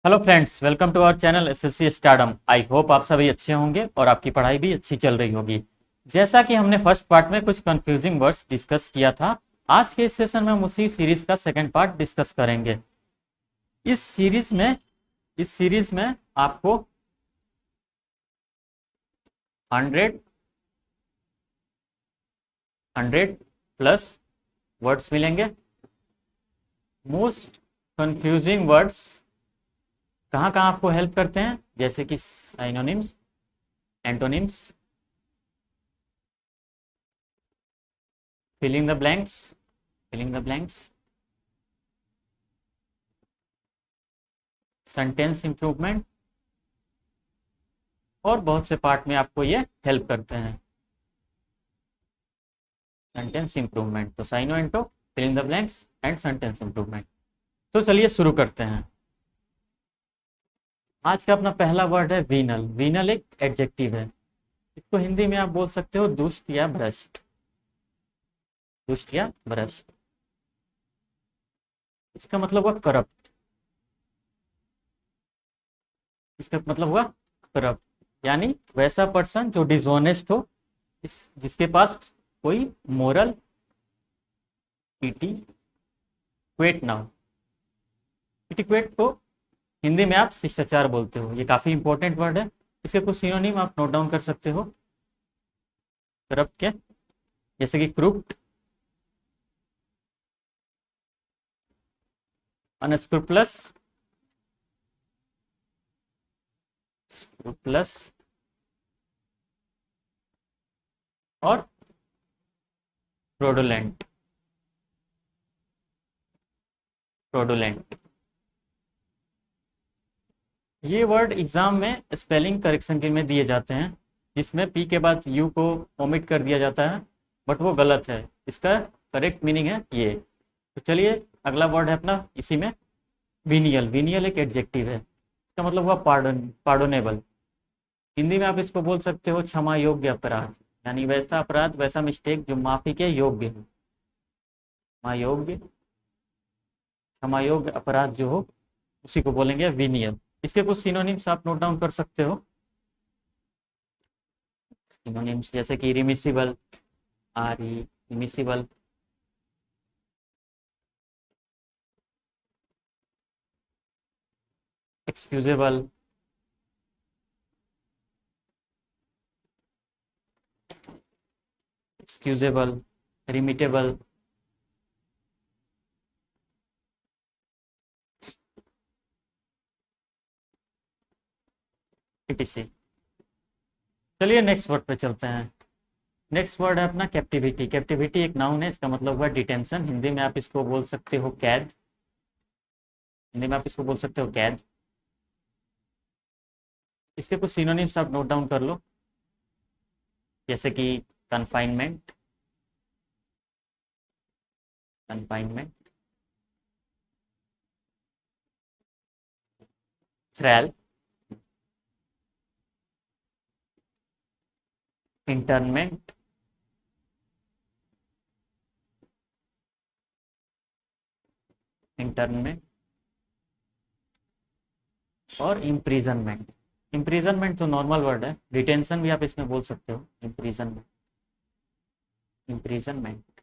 Hello friends, welcome to our channel SSC Stardom. I hope आप सभी अच्छे होंगे और आपकी पढ़ाई भी अच्छी चल रही होगी। जैसा कि हमने फर्स्ट पार्ट में कुछ कंफ्यूजिंग वर्ड्स डिस्कस किया था, आज के इस सेशन में हम उसी सीरीज का सेकंड पार्ट डिस्कस करेंगे। इस सीरीज में आपको 100 प्लस वर्ड्स मिलेंगे। मोस्ट कंफ्यूजिंग वर्ड्स कहाँ कहाँ आपको हेल्प करते हैं, जैसे कि synonyms, antonyms, filling the blanks, filling the blanks, sentence improvement, और बहुत से पार्ट में आपको ये हेल्प करते हैं। सेंटेंस इंप्रूवमेंट, तो syno anto, filling the blanks and sentence improvement. तो चलिए शुरू करते हैं। आज का अपना पहला वर्ड है वीनल। वीनल एक एडजेक्टिव है। इसको हिंदी में आप बोल सकते हो दुष्ट या भ्रष्ट। दुष्ट या भ्रष्ट, इसका मतलब हुआ करप्ट। इसका मतलब हुआ करप्ट, यानी वैसा पर्सन जो डिसऑनेस्ट हो, जिसके पास कोई मोरल इटिक्वेट ना हो। इटिक्वेट को हिंदी में आप शिष्टाचार बोलते हो। ये काफी इंपॉर्टेंट वर्ड है। इसके कुछ सिनोनिम आप नोट डाउन कर सकते हो करप्ट के, जैसे कि क्रुप्ट, अनस्क्रूपलस, स्क्रूपलस और फ्रॉडुलेंट। फ्रॉडुलेंट, ये वर्ड एग्जाम में स्पेलिंग करेक्शन के में दिए जाते हैं, जिसमें पी के बाद यू को ओमिट कर दिया जाता है, बट वो गलत है। इसका करेक्ट मीनिंग है ये। तो चलिए अगला वर्ड है अपना इसी में, विनियल। विनियल एक एडजेक्टिव है। इसका मतलब हुआ पार्डन, पार्डोनेबल। हिंदी में आप इसको बोल सकते हो क्षमा योग्य अपराध, यानी वैसा अपराध, वैसा मिस्टेक जो माफी के योग्य हो। क्षमा योग्य, क्षमा योग्य अपराध जो हो, उसी को बोलेंगे विनियल। इसके कुछ सिनोनिम्स आप नोट डाउन कर सकते हो। सिनोनिम्स जैसे कि remissible, R E, remissible, excusable, excusable, remittable, etc। चलिए नेक्स्ट वर्ड पे चलते हैं। नेक्स्ट वर्ड है अपना कैप्टिविटी। कैप्टिविटी एक नाउन है, इसका मतलब हुआ डिटेंशन। हिंदी में आप इसको बोल सकते हो कैद। हिंदी में आप इसको बोल सकते हो कैद। इसके कुछ सिनोनिम्स आप नोट डाउन कर लो, जैसे कि कन्फाइनमेंट, कन्फाइनमेंट, थ्रैल, इंटरमेंट, इंटरमेंट और इम्प्रीजनमेंट। इम्प्रीजनमेंट तो नॉर्मल वर्ड है, डिटेंशन भी आप इसमें बोल सकते हो। Imprisonment, imprisonment.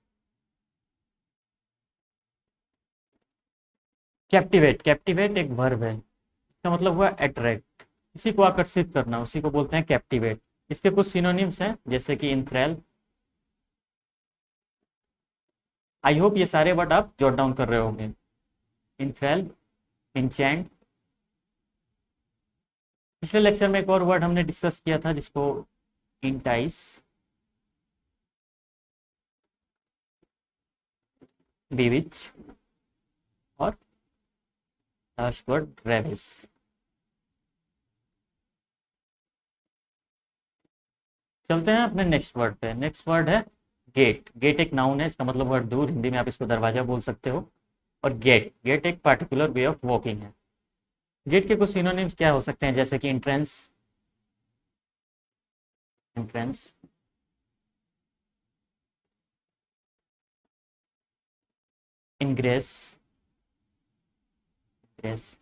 कैप्टिवेट, कैप्टिवेट एक वर्ब है। इसका मतलब हुआ अट्रैक्ट, किसी को आकर्षित करना, उसी को बोलते हैं कैप्टिवेट। इसके कुछ सिनोनिम्स हैं, जैसे कि इंथ्रैल। आई होप ये सारे वर्ड आप जॉट डाउन कर रहे होंगे। इंथ्रैल, इंचैंट। पिछले लेक्चर में एक और वर्ड हमने डिस्कस किया था, जिसको इंटाइस, बीविच और लास्ट वर्ड रेविस। चलते हैं अपने नेक्स्ट वर्ड पे। नेक्स्ट वर्ड है गेट। गेट एक नाउन है, इसका मतलब वर्ड दूर। हिंदी में आप इसको दरवाजा बोल सकते हो। और गेट, गेट एक पार्टिकुलर वे ऑफ वॉकिंग है। गेट के कुछ सिनोनिम्स क्या हो सकते हैं, जैसे कि इंट्रेंस, इंट्रेंस, इनग्रेस, ग्रेस,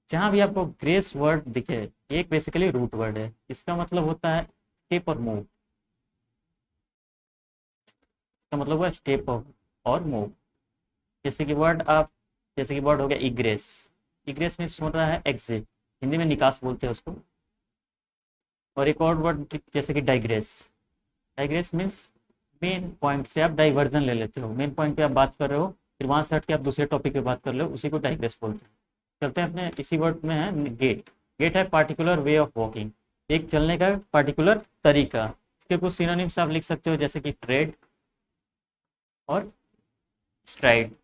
जहाँ भी आपको ग्रेस वर्ड दिखे, एक बेसिकली रूट वर्ड है, इसका मतलब होता है स्टेप और मूव। इसका मतलब हुआ स्टेप और मूव। जैसे कि वर्ड आप, जैसे कि वर्ड हो गया इग्रेस। इग्रेस में सुन रहा है एग्जिट, हिंदी में निकास बोलते हैं उसको। और एक और वर्ड जैसे कि digress. Digress means main point से आप डाइवर्जन ले लेते हो, मेन पॉइंट पे आप बात कर रहे हो, फिर वहाँ से हट के आप दूसरे टॉपिक पे बात कर रहे हो, उसी को डाइग्रेस बोलते हैं। चलते हैं अपने इसी वर्ड में है गेट। गेट है पार्टिकुलर वे ऑफ वॉकिंग, एक चलने का पार्टिकुलर तरीका। इसके कुछ सिनोनिम्स आप लिख सकते हो जैसे कि ट्रेड और स्ट्राइड।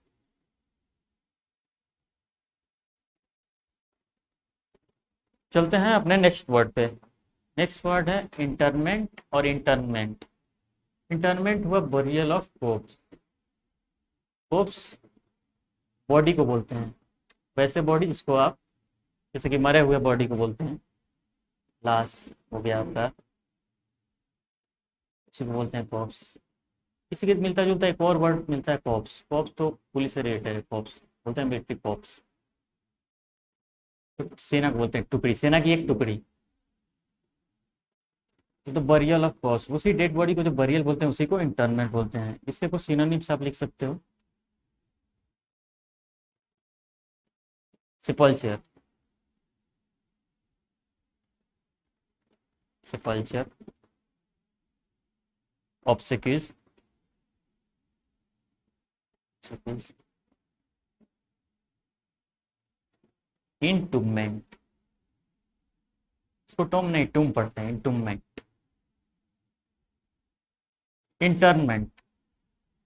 चलते हैं अपने नेक्स्ट वर्ड पे। नेक्स्ट वर्ड है इंटरमेंट और इंटरमेंट। इंटरमेंट हुआ burial of cops. Cops body को बोलते हैं, वैसे बॉडी जिसको आप, जैसे कि मरे हुए बॉडी को बोलते हैं, लाश हो गया आपका, उसी को बोलते हैं कॉप्स। इसी के मिलता जुलता एक और वर्ड मिलता है कॉप्स। कॉप्स तो पुलिस से रिलेटेड है, कॉप्स बोलते हैं मिलिट्री कॉप्स। तो सेना को बोलते हैं टुकड़ी, सेना की एक टुकड़ी। तो बरियल ऑफ कॉप्स, उसी डेड बॉडी को जो बरियल बोलते हैं उसी को इंटरमेंट बोलते हैं। इसके कुछ सिनोनिम्स आप लिख सकते हो। सिपल्चर, सिपल्चर, ऑब्सेक्यूज, इंटूमेंट। इसको टोम नहीं टूम पढ़ते हैं, इंटूमेंट। इंटरमेंट,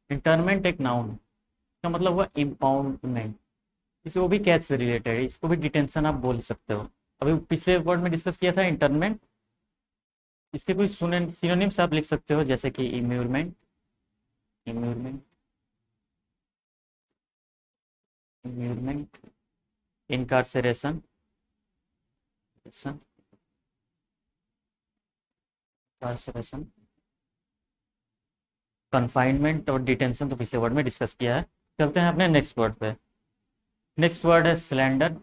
इंटरमेंट एक नाउन है, इसका मतलब हुआ इम्पाउंडमेंट। इसे वो भी कैद से रिलेटेड है, इसको भी डिटेंशन आप बोल सकते हो। अभी पिछले वर्ड में डिस्कस किया था इंटरमेंट। इसके कुछ सिनोनिम्स आप लिख सकते हो जैसे कि इम्यूरमेंट, इम्यूरमेंट, इम्यूरमेंट, इनकार्सरेशन, इनकार्सरेशन, कन्फाइनमेंट और डिटेंशन तो पिछले वर्ड में डिस्कस किया है। चलते हैं अपने नेक्स्ट वर्ड पे। नेक्स्ट वर्ड है सिलेंडर,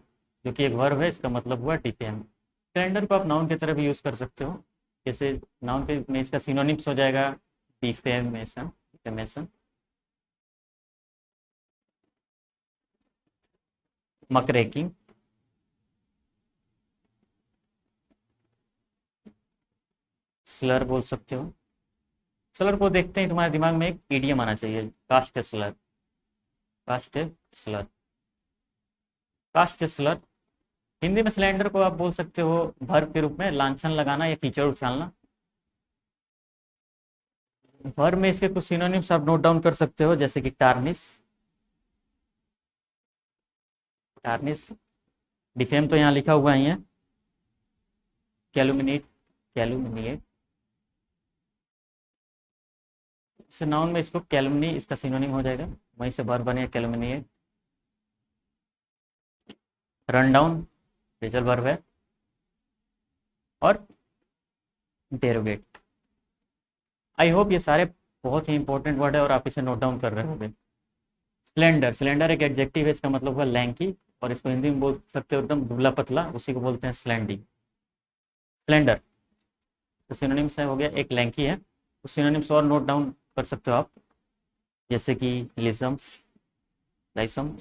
जो कि एक वर्ब है, इसका मतलब हुआ डिफेम। सिलेंडर को आप नाउन की तरह भी यूज़ कर सकते हो, जैसे नाउन के में इसका सिनोनिम्स हो जाएगा डिफेमेशन, डिफेमेशन, मकरेकिंग, स्लर बोल सकते हो। स्लर को देखते ही तुम्हारे दिमाग में एक ईडियम आना चाहिए, cast slur, cast slur, cast slur. Hindi में सिलेंडर को आप बोल सकते हो वर्ब के रूप में लांछन लगाना या कीचड़ उछालना। वर्ब में इसके कुछ सिनोनिम्स आप नोट डाउन कर सकते हो जैसे कि टार्निश, टार्निश। डिफेम तो यहाँ लिखा हुआ ही है, कैलुमिनेट, कैलुमिनिएट। इस नाउन में इसको कैलुमनी इसका सिनोनिम हो जाएगा, वहीं से वर्ब बनेगा कैलुमिनिएट। रन डाउन फ्रेजल वर्ब है, और डेरोगेट। आई होप ये सारे बहुत ही इंपॉर्टेंट वर्ड है और आप इसे नोट डाउन कर रहे होंगे। स्लेंडर, स्लेंडर एक एडजेक्टिव है, इसका मतलब हुआ लैंकी, और इसको हिंदी में बोल सकते हो एकदम दुबला पतला, उसी को बोलते हैं स्लैंडी। स्लेंडर तो सिनोनिम्स है, हो गया एक लैंकी है। उस सिनोनिम्स और नोट डाउन कर सकते हो आप, जैसे कि लिसम, लाइसम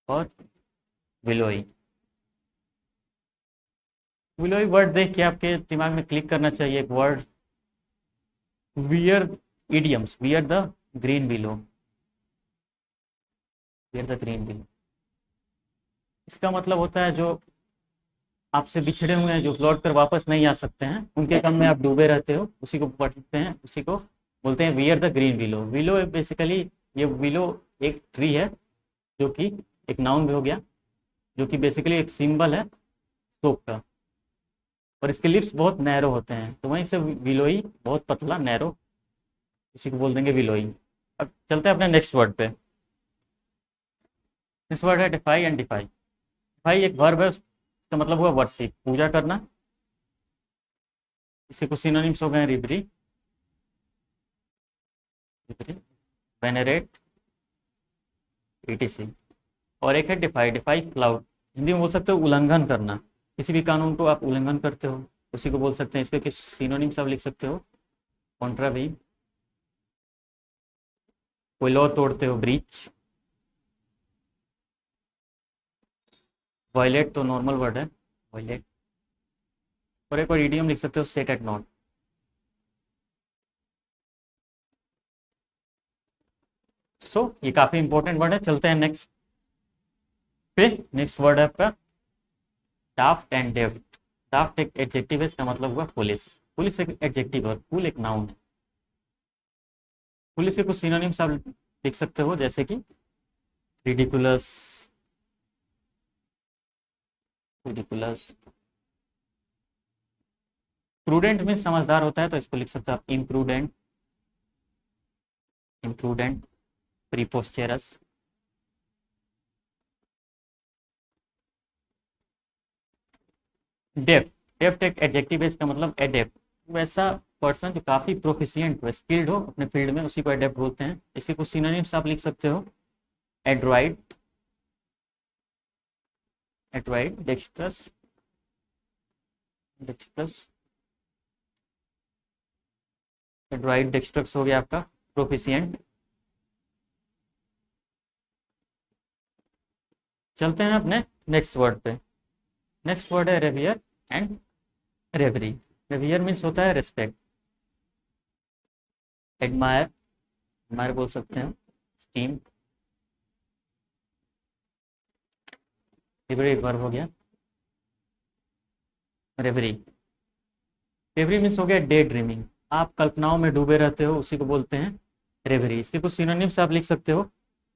और विलोई। विलोई वर्ड देख के आपके दिमाग में क्लिक करना चाहिए एक word, wear idioms, wear the green below, wear the green below. इसका मतलब होता है जो आपसे बिछड़े हुए हैं, जो लौट कर वापस नहीं आ सकते हैं, उनके गम में आप डूबे रहते हो, उसी को पढ़ते हैं, उसी को बोलते हैं wear the green willow. Willow basically, ये विलो एक ट्री है जो कि एक नाउन भी हो गया, जो कि बेसिकली एक सिंबल है शोक का, और इसके लिप्स बहुत नैरो होते हैं, तो वहीं से विलोई बहुत पतला नैरो, इसी को बोल देंगे विलोई। अब चलते हैं अपने नेक्स्ट वर्ड पे। नेक्स्ट वर्ड है डिफाई एंड डिफाई। डिफाई एक वर्ब है, उसका मतलब हुआ वर्शिप, पूजा करना। इसके कुछ सिनोनिम्स हो गए रिबरी, वेनरेट, etc। और एक है डिफाई, डिफाई क्लाउड, हिंदी में बोल सकते हो उल्लंघन करना, किसी भी कानून को आप उल्लंघन करते हो उसी को बोल सकते हैं। इसके कुछ सिनोनिम्स आप लिख सकते हो, कॉन्ट्रावी, कोई लॉ तोड़ते हो ब्रीच, वायलेट तो नॉर्मल वर्ड है वायलेट, और एक और इडियम लिख सकते हो सेट एट नॉट। सो ये काफी इंपॉर्टेंट वर्ड है। चलते हैं नेक्स्ट पे। नेक्स्ट वर्ड है आपका डाफ्ट एंड डेफ्ट। डाफ्ट एक एडजेक्टिव है, इसका मतलब हुआ पुलिस। पुलिस एक एडजेक्टिव और फुल एक नाउन है। पुलिस के कुछ सिनोनिम्स आप लिख सकते हो, जैसे कि रिडिकुलस, रिडिकुलस। प्रूडेंट मीन समझदार होता है, तो इसको लिख सकते हो आप इम्प्रूडेंट, इम्प्रूडेंट, प्रीपोस्चरस। डेफ्ट, डेफ्ट एक एडजेक्टिव है, इसका मतलब एडेप्ट, वैसा पर्सन जो काफी प्रोफिशिएंट हो, स्किल्ड हो अपने फील्ड में, उसी को एडेप्ट बोलते हैं। इसके कुछ सिनोनिम्स आप लिख सकते हो, एड्राइट, एड्राइट, डेक्स्ट्रस, डेक्स्ट्रस, एड्राइट, डेक्स्ट्रस हो गया आपका प्रोफिशिएंट। चलते हैं अपने नेक्स्ट वर्ड पे। नेक्स्ट वर्ड है रेवियर एंड रेवरी। रेवियर मीन्स होता है रिस्पेक्ट, एडमायर, एडमायर बोल सकते हैं, स्टीम। रेवरी एक वर्ब हो गया, रेवरी। रेवरी मीन्स हो गया डे ड्रीमिंग, आप कल्पनाओं में डूबे रहते हो, उसी को बोलते हैं रेवरी। इसके कुछ सिनोनिम्स आप लिख सकते हो,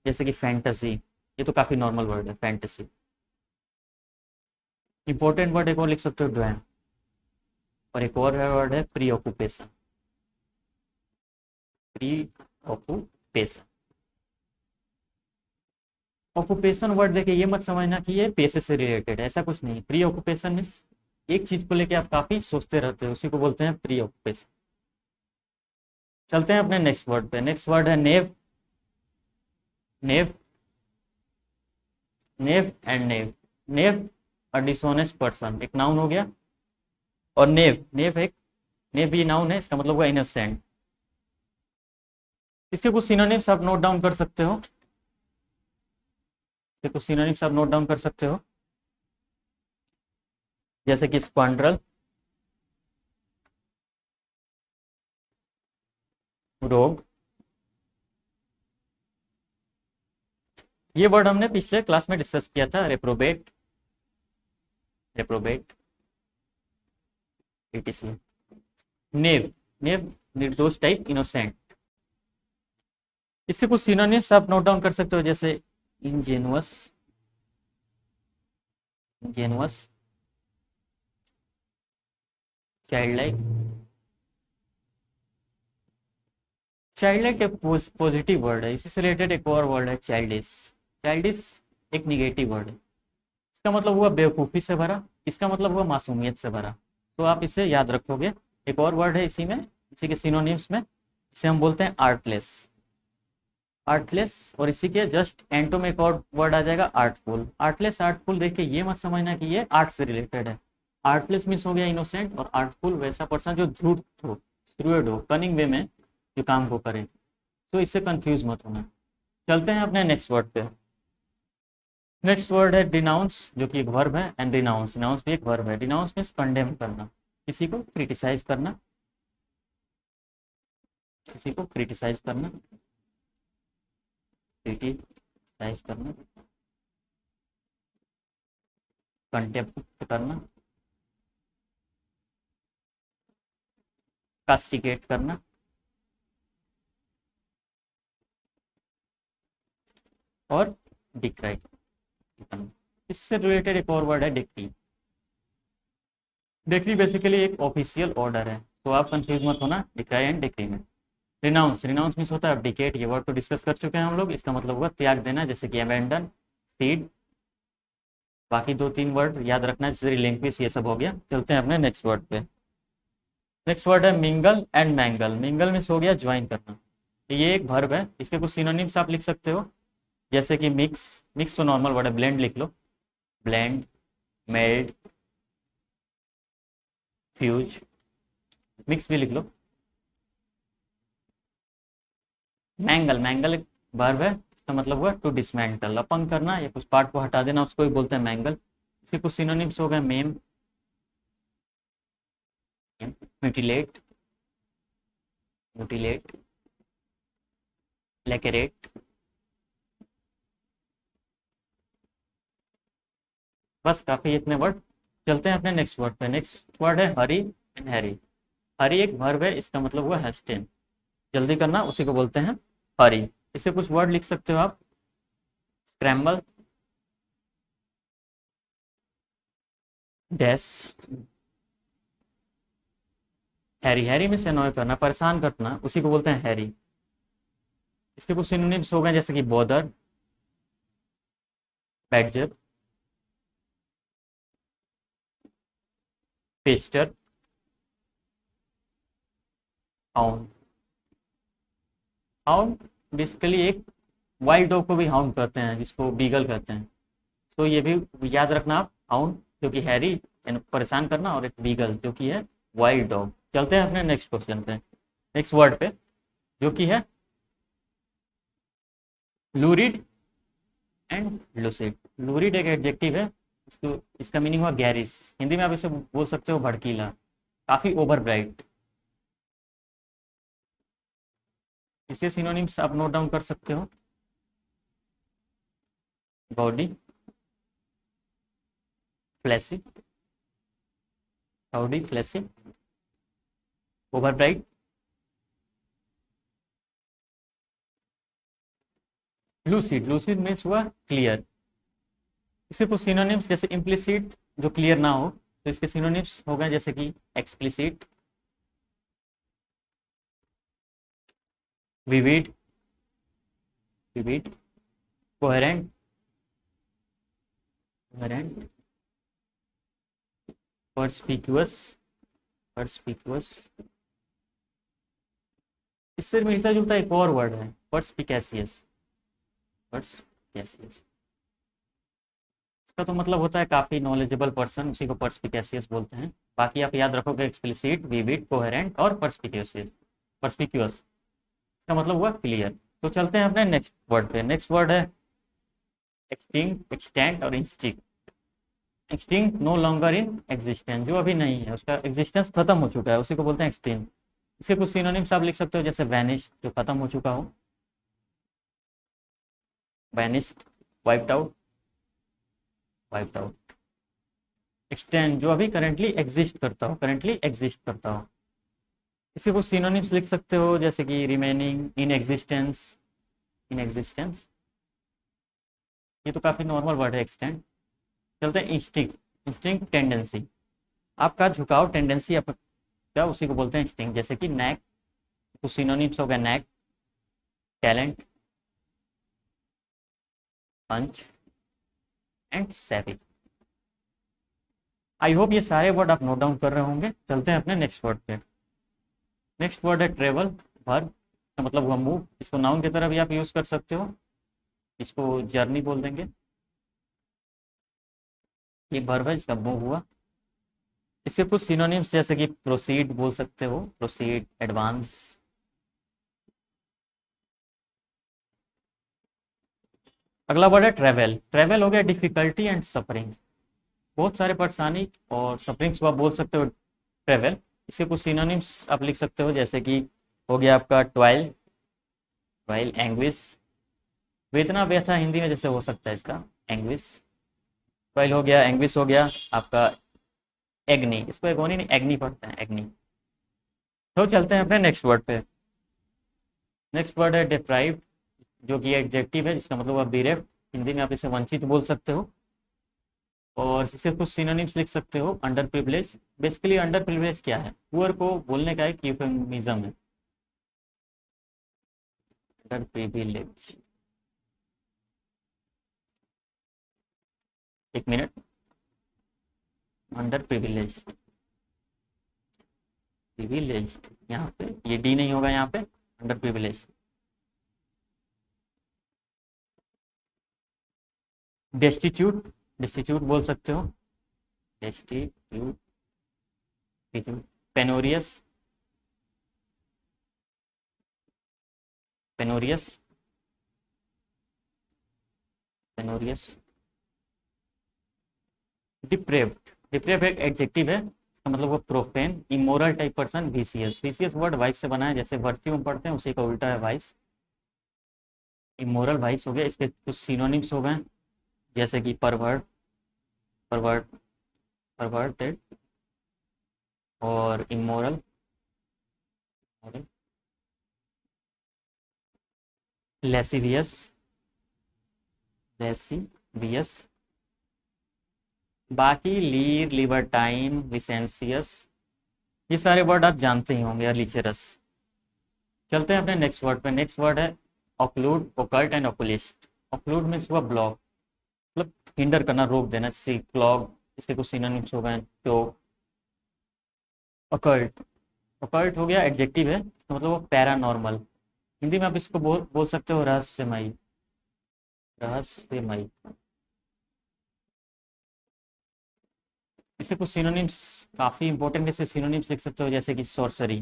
जैसे कि फैंटेसी, ये तो काफी नॉर्मल वर्ड है फैंटेसी। इंपॉर्टेंट वर्ड एक और लिख सकते हो ड्वेम, और एक और वर्ड है pre occupation, pre occupation. Occupation word देखिए, ये मत समझना कि ये पेशे से रिलेटेड है, ऐसा कुछ नहीं। प्री ऑक्यूपेशन मीन्स एक चीज को लेके आप काफी सोचते रहते हो, उसी को बोलते हैं प्री ऑक्यूपेशन। चलते हैं अपने नेक्स्ट वर्ड पे। नेक्स्ट वर्ड है knave, knave, knave and knave. Knave a dishonest person, एक नाउन हो गया, और नेव, नेव एक, नेव भी नाउन है, इसका मतलब हुआ इनोसेंट। इसके कुछ सिनोनिम्स आप नोट डाउन कर सकते हो, इसके कुछ सिनोनिम्स आप नोट डाउन कर सकते हो, जैसे कि स्क्वांड्रल, रोग। ये वर्ड हमने पिछले क्लास में डिस्कस किया था, रेप्रोबेट, रेप्रोबेट, etc। नेव, नेव निर्दोष टाइप, इनोसेंट। इसके कुछ सिनोनिम्स आप नोट डाउन कर सकते हो, जैसे ingenuous, ingenuous, child like. Child like एक पॉजिटिव वर्ड है, इसी से रिलेटेड एक और वर्ड है चाइल्डिश। चाइल्डिश एक निगेटिव वर्ड है, इसका मतलब हुआ बेवकूफ़ी से भरा, इसका मतलब हुआ मासूमियत से भरा, तो आप इसे याद रखोगे। एक और वर्ड है इसी में, इसी के सिनोनिम्स में, इसे हम बोलते हैं आर्टलेस, आर्टलेस। और इसी के जस्ट एंटो में एक और वर्ड आ जाएगा आर्टफुल। आर्टलेस, आर्टफुल देख के ये मत समझना कि ये आर्ट से रिलेटेड है। आर्टलेस मीन्स हो गया इनोसेंट, और आर्टफुल वैसा पर्सन जो झूठ हो, श्रूड हो, कनिंग वे में जो काम को करे, तो इससे कंफ्यूज मत होना। चलते हैं अपने नेक्स्ट वर्ड पे। नेक्स्ट वर्ड है डिनाउंस, जो कि एक वर्ब है, एंड डिनाउंस, डिनाउंस भी एक वर्ब है। डिनाउंस मीन्स कंडेम करना, किसी को क्रिटिसाइज करना, किसी को क्रिटिसाइज करना, क्रिटिसाइज करना, कंटेम्प्ट करना, कास्टिगेट करना, और डिक्राई करना। इससे रिलेटेड एक और वर्ड है डिक्री। डिक्री बेसिकली एक ऑफिशियल ऑर्डर है, तो आप कंफ्यूज मत होना डिक्राई एंड डिक्री में। रिनाउंस, रिनाउंस मीन्स होता है अब्डिकेट, ये वर्ड तो डिस्कस कर चुके हैं हम लोग, इसका मतलब होगा त्याग देना, जैसे कि अबैंडन, सीड। बाकी दो तीन वर्ड याद रखना, जैसे रिलिंक्विश, ये सब हो गया। चलते हैं अपने नेक्स्ट वर्ड पे। नेक्स्ट वर्ड है mingle and mangle. Mingle means हो गया ज्वाइन करना, तो ये एक वर्ब है। इसके कुछ सिनोनिम्स आप लिख सकते हो, जैसे कि मिक्स, मिक्स तो नॉर्मल वर्ड है, ब्लेंड लिख लो, ब्लेंड, मेल्ट, फ्यूज, मिक्स भी लिख लो। मैंगल, मैंगल एक वर्ब है, इसका मतलब हुआ टू डिसमेंटल, अपंग करना या कुछ पार्ट को हटा देना, उसको ही बोलते हैं मैंगल। इसके कुछ सिनोनिम्स हो गए मेम, म्यूटिलेट, म्यूटिलेट, लेकेरेट। बस काफ़ी इतने वर्ड। चलते हैं अपने नेक्स्ट वर्ड पे। नेक्स्ट वर्ड है हरी एंड हैरी। हरी एक वर्ब है, इसका मतलब हुआ हेस्टेन, जल्दी करना, उसी को बोलते हैं हरी। इसे कुछ वर्ड लिख सकते हो आप, स्क्रैम्बल, डैश, हैरी, हैरी में से अनॉय करना, परेशान करना, उसी को बोलते हैं हैरी। इसके कुछ सिनोनिम्स हो गए जैसे कि bother, badger, pester, hound. Hound basically एक वाइल्ड डॉग को भी हाउंड कहते हैं, जिसको बीगल कहते हैं। तो ये भी याद रखना आप, हाउंड जो कि हैरी यानी परेशान करना, और एक बीगल जो कि है वाइल्ड डॉग। चलते हैं अपने नेक्स्ट क्वेश्चन पे, नेक्स्ट वर्ड पे, जो कि है लूरिड एंड लूसिड। लूरिड एक एडजेक्टिव है, इसको इसका मीनिंग हुआ गैरिश, हिंदी में आप इसे बोल सकते हो भड़कीला, काफ़ी ओवर ब्राइट। इसके सिनोनिम्स आप नोट डाउन कर सकते हो, body, fleshy, body fleshy, over bright, lucid. Lucid means हुआ क्लियर। इसके कुछ सिनोनिम्स जैसे इम्प्लिसिट, जो क्लियर ना हो, तो इसके सिनोनिम्स हो गए जैसे कि explicit, vivid, vivid, coherent, coherent, perspicuous, perspicuous. इससे मिलता जुलता एक और वर्ड है, परस्पिकेसियस, परस्पिकेसियस। इसका तो मतलब होता है काफ़ी नॉलेजेबल पर्सन, उसी को परस्पिकेसियस बोलते हैं। बाकी आप याद रखोगे एक्सप्लिसिट, विविड, कोहेरेंट और परस्पिक्यूसियस, परस्पिक्यूअस, इसका मतलब हुआ क्लियर। तो चलते हैं अपने नेक्स्ट वर्ड पे। नेक्स्ट वर्ड है एक्सटिंक्ट, एक्सटेंट और instinct. Extinct no longer in existence, जो अभी नहीं है, उसका एग्जिस्टेंस खत्म हो चुका है, उसी को बोलते हैं एक्सटिंक्ट। इसके कुछ सिनोनिम्स आप लिख सकते हो जैसे वैनिश, जो खत्म हो चुका हो, vanished, wiped out, wiped out. Extend जो अभी करेंटली एग्जिस्ट करता हो, करेंटली एग्जिस्ट करता हो। इसके कुछ सिनोनिम्स लिख सकते हो जैसे कि remaining, in existence, in existence. ये तो काफ़ी नॉर्मल वर्ड है एक्सटेंड। चलते हैं इंस्टिंक्ट। इंस्टिंक्ट टेंडेंसी, आपका झुकाव, टेंडेंसी आपका, उसी को बोलते हैं इंस्टिंक्ट। जैसे कि नैक, कुछ सिनोनिम्स हो गए knack, talent, punch and savage. I hope ये सारे वर्ड आप नोट डाउन कर रहे होंगे। चलते हैं अपने नेक्स्ट वर्ड पे। नेक्स्ट वर्ड है ट्रेवल, वर्ब का मतलब हुआ मूव, इसको नाउन की तरह भी आप यूज कर सकते हो, इसको जर्नी बोल देंगे। ये वर्ब है जिसका मूव हुआ। इसके कुछ सिनोनिम्स जैसे कि प्रोसीड बोल सकते हो, प्रोसीड, एडवांस। अगला वर्ड है ट्रेवल। ट्रेवल हो गया डिफिकल्टी एंड सफरिंग, बहुत सारे परेशानी और सफरिंग्स को आप बोल सकते हो ट्रेवल। इसके कुछ सिनोनिम्स आप लिख सकते हो जैसे कि हो गया आपका ट्वाइल, ट्वाइल, एंग्विश, वेदना व्यथा, हिंदी में जैसे हो सकता है इसका एंग्विश। ट्वाइल हो गया, एंग्विश हो गया आपका, एग्नी, इसको एगोनी नहीं एग्नी पढ़ते हैं, एग्नी। तो चलते हैं अपने नेक्स्ट वर्ड पे। नेक्स्ट वर्ड है डिप्राइव्ड, जो कि एडजेक्टिव है जिसका मतलब है bereft, हिंदी में आप इसे वंचित बोल सकते हो। और इसके कुछ सिनोनिम्स लिख सकते हो, under privilege. Basically under privilege क्या है, पुअर को बोलने का एक यूफेमिज्म है, अंडर प्रिविलेज। एक मिनट, अंडर प्रिविलेज, प्रिविलेज, यहाँ पे ये डी नहीं होगा, यहाँ पे अंडर प्रिविलेज। डेस्टिट्यूट, डिस्टिट्यूट बोल सकते हो, डिस्टिट्यूट, पेनोरियस, पेनोरियस, पेनोरियस, डिप्रेव्ड, डिप्रेव एक एडजेक्टिव है, इसका मतलब वो profane, immoral type person, VCS, VCS word vice से बना है, जैसे वर्च्यू हम पढ़ते हैं उसी का उल्टा है वाइस, इमोरल वाइस हो गया। इसके कुछ सिनोनिम्स हो गए, जैसे कि परवर्ट, परवर्ट, परवर्टेड और इमोरल, लेसिवियस, लेसिवियस, बाकी लीर, लिबर्टाइन, विसेंसियस, ये सारे वर्ड आप जानते ही होंगे, अलीचरस। चलते हैं अपने नेक्स्ट वर्ड पे। नेक्स्ट वर्ड है occlude, occult and oculist. Occlude means हुआ ब्लॉक, मतलब हिंडर करना, रोक देना, जैसे क्लॉग, इसके कुछ सिनोनिम्स हो गए, चोक। ऑकल्ट, ऑकल्ट हो गया एडजेक्टिव है, इसका मतलब वो पैरानॉर्मल, हिंदी में आप इसको बोल सकते हो रहस्यमयी, रहस्यमयी। इसके कुछ सिनोनिम्स काफ़ी इंपॉर्टेंट, इसके सिनोनिम्स लिख सकते हो, जैसे कि sorcery,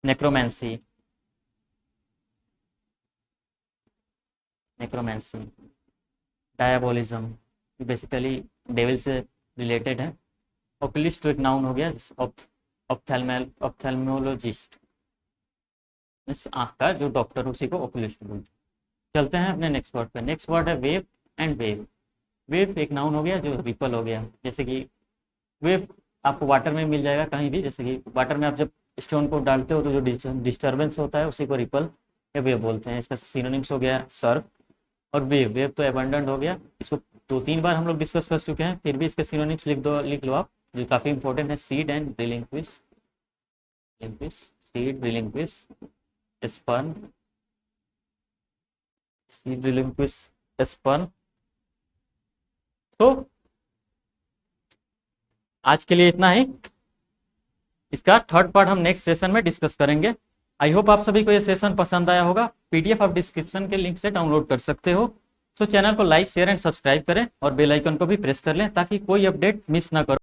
necromancy, necromancy, diabolism, basically devil से रिलेटेड है। ओकुलिस्ट तो एक नाउन हो गया, ऑप्थेल्मोलॉजिस्ट, इस आँख का जो डॉक्टर उसी को ओकुलिस्ट बोलते हैं। चलते हैं अपने नेक्स्ट वर्ड पे। नेक्स्ट वर्ड है वेव एंड वेव। वेव एक नाउन हो गया जो रिपल हो गया, जैसे कि वेव आपको वाटर में मिल जाएगा कहीं भी, जैसे कि वाटर में आप जब स्टोन को डालते हो तो जो डिस्टर्बेंस होता है उसी को रिपल या वेव बोलते हैं। इसका सिनोनिम्स हो गया सर्फ और वेव। वेव तो एबंडेंट हो गया, इसको 2-3 बार हम लोग डिस्कस कर चुके हैं, फिर भी इसके सिनोनिम्स लिख लो आप, जो काफ़ी इंपॉर्टेंट है। Seed and relinquish, seed, relinquish, sperm, seed, relinquish, sperm. तो आज के लिए इतना ही, इसका थर्ड पार्ट हम नेक्स्ट सेशन में डिस्कस करेंगे। आई होप आप सभी को ये सेशन पसंद आया होगा। पीडीएफ आप डिस्क्रिप्शन के लिंक से डाउनलोड कर सकते हो। सो चैनल को लाइक, शेयर एंड सब्सक्राइब करें और बेल आइकन को भी प्रेस कर लें ताकि कोई अपडेट मिस ना करो।